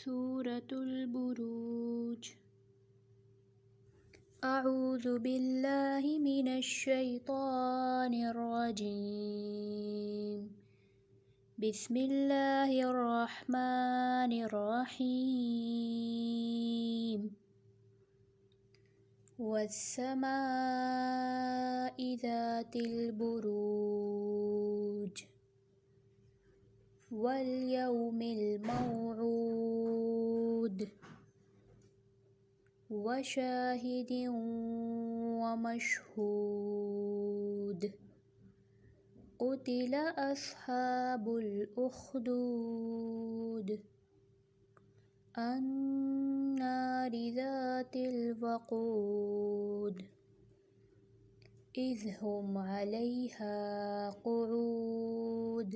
सूरतुल बुरूज। अऊज़ु बिल्लाहि मिनश शैतानिर रजीम। बिस्मिल्लाहिर रहमानिर रहीम। वस्समाइ ज़ातिल बुरूज वल यौमिल मौऊद वशाहिदिन वमशहूद। क़ुतिल अस्हाबुल उख़्दूद अन्नारि ज़ातिल वक़ूद इज़ हुम अलैहा क़ुऊद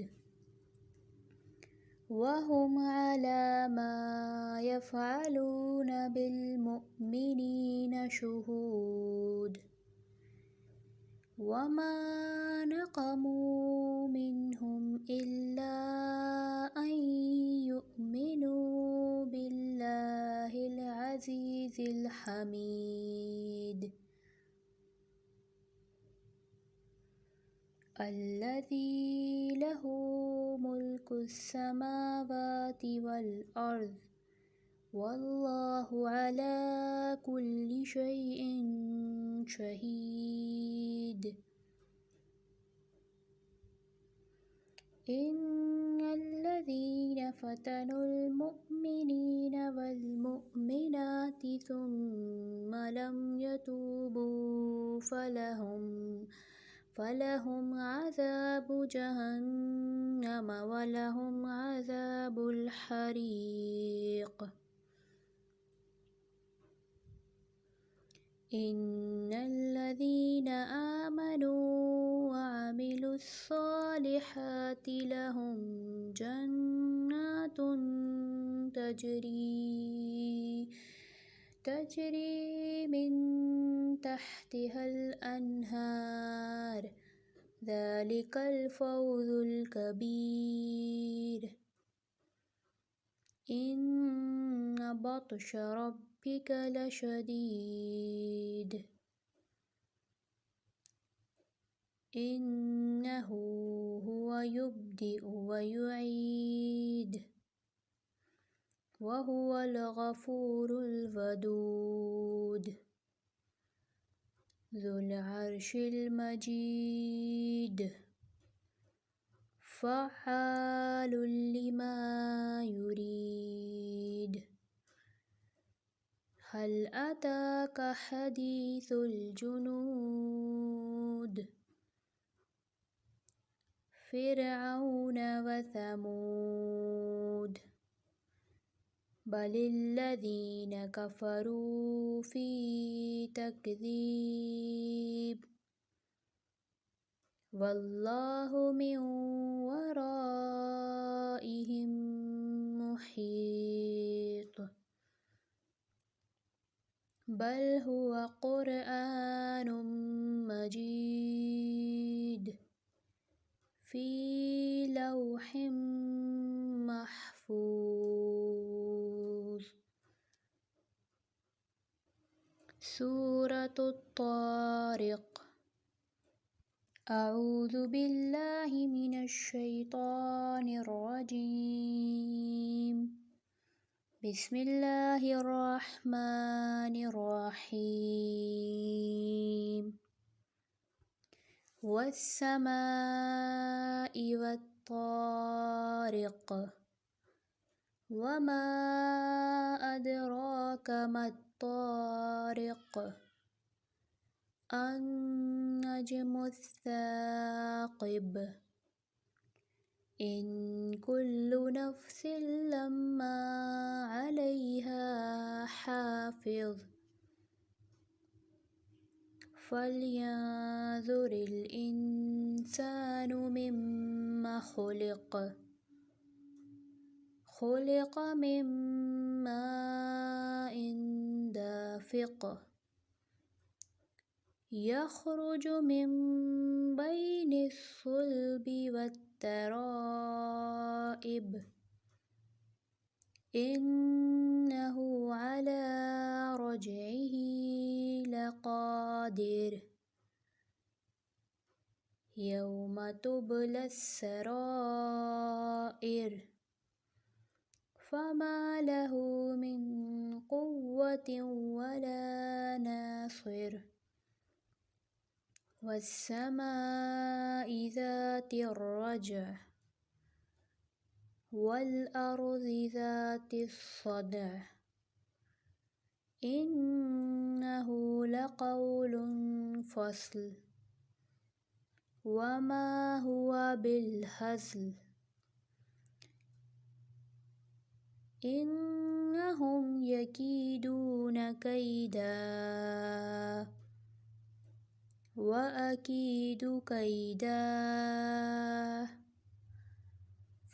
वहुम अला मा यफ़अलून बिल मुअ्मिनीन शुहूद। वमा नक़मू मिन्हुम इल्ला अन यु'मिनू बिल्लाहिल अज़ीज़िल हमीद अल्लज़ी लहू मुल्कुस समावाति वल अर्ज़ वल्लाहु अला कुल्लि शैइन शहीद। इन्नल्लज़ीन फ़तनुल मुअ्मिनीन वल मुअ्मिनाति सुम्मा लम यतूबू फलहुम अज़ाबु जहन्नम वलहुम अज़ाबुल हरीक़। इन्नल्लज़ीन आमनू वअमिलुस्सॉलिहाति लहुम जन्नातुन तजरी मिन तहतिहल अन्हार ज़ालिकल फ़ौज़ुल कबीर। इन्न बत्श रब्बिक लशदीद इन्नहु हुवा युब्दिउ व युईद वहुवल गफूरुल वदूद ज़ुल अर्शिल मजीद फ़अ्आलुल लिमा युरीद। हल अताक हदीसुल जुनूद फ़िरऔन व समूद बलिल्लज़ीन कफ़रू फ़ी तकज़ीब वल्लाहु मिन वराइहिम मुहीत। बल हुवा क़ुरआनुम मजीद फ़ी लौहिम महफ़ूज़। सूरतुत तारिक़। अऊज़ु बिल्लाहि मिनश शैतानिर रजीम। बिस्मिल्लाहिर रहमानिर रहीम। वस्समाइ वत्तारिक़ वमा अदराक मत्तारिक़ अन्नज्मुस साक़िब। इन कुल्लु नफ्सिन लम्मा अलैहा हाफ़िज़। फ़ल्यंज़ुरिल इंसानु मिम्मा ख़ुलिक़। ख़ुलिक़ मिन माइन दाफ़िक़ यख़रुजु मिन बैनिस सुल्बि वत्तराइब। इन्नहु अला रजइही लक़ादिर यौम तुबलस सराइर फमा लहू मिन क़ुव्वतिन वला नासिर वस्समाइ ज़ातिर रज्अ वल्अर्ज़ि ज़ातिस सदअ इन्नहु लक़ौलुन फ़स्ल वमा हुवा बिलहज़्ल इन्नहुम यकीदून कैदा व अकीदु कैदा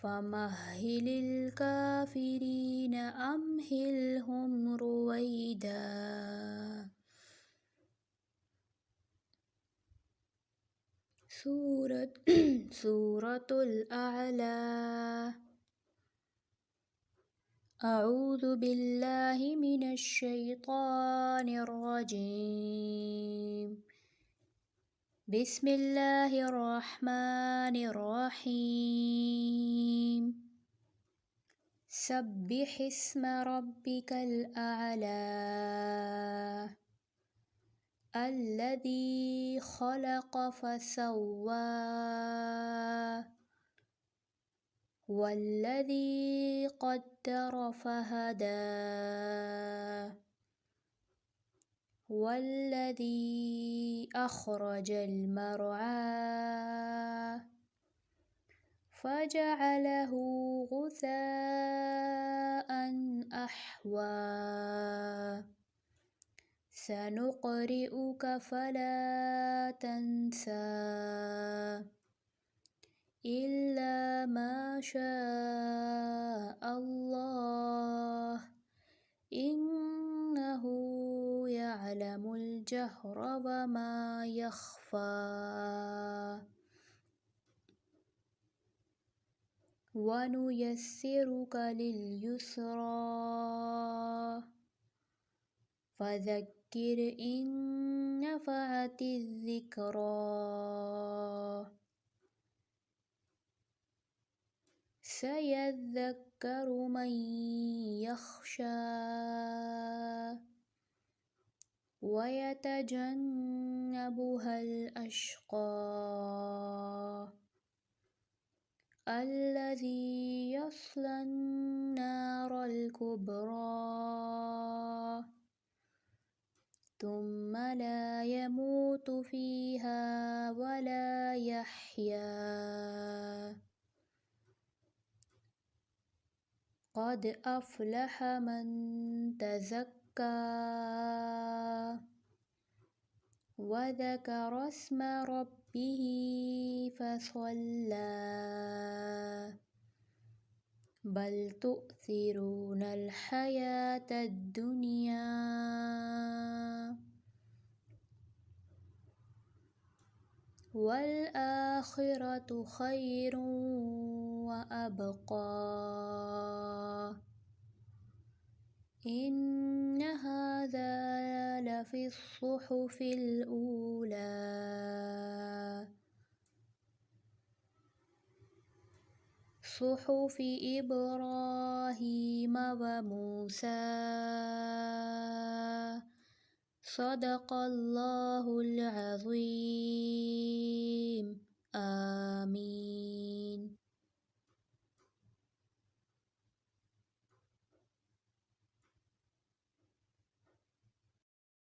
फमह्हिलिल काफ़िरीन अम्हिलहुम रुवैदा। सूरतुल अअला। अऊज़ु बिल्लाहि मिनश शैतानिर रजीम। बिस्मिल्लाहिर रहमानिर रहीम। सब्बिहिस्म रब्बिकल अअला अल्लज़ी खलक़ फसव्वा वल्लज़ी क़द्दर फहदा वल्लज़ी अख़रजल मरअा फजअलहु गुसाअन अहवा सनुक़रिउक फला तंसा इल्ला मा शाअ अल्लाह इन्नहु यअलमुल जहर वमा यख़फ़ा वनुयस्सिरुक लिलयुस्रा फज़क्किर इन नफ़अतिज़ ज़िक्रा सयज़्ज़क्करु मन यख़शा वयतजन्नबुहल अश्क़ा अल्लज़ी यस्लन नारल कुब्रा थुम्मा ला यमूतु फ़ीहा वला यहया क़द अफ़लह मन तज़क्का वज़करस्म रब्बिही फ़सल्ला बल तु'थिरूनल हयातद दुनिया वल आखिरतु खैरुन व अबक़ा इन्न हाज़ा लफ़िस्सुहुफ़िल ऊला सुहुफ़ि इब्राहीम व मूसा सदक़ल्लाहुल अज़ीम।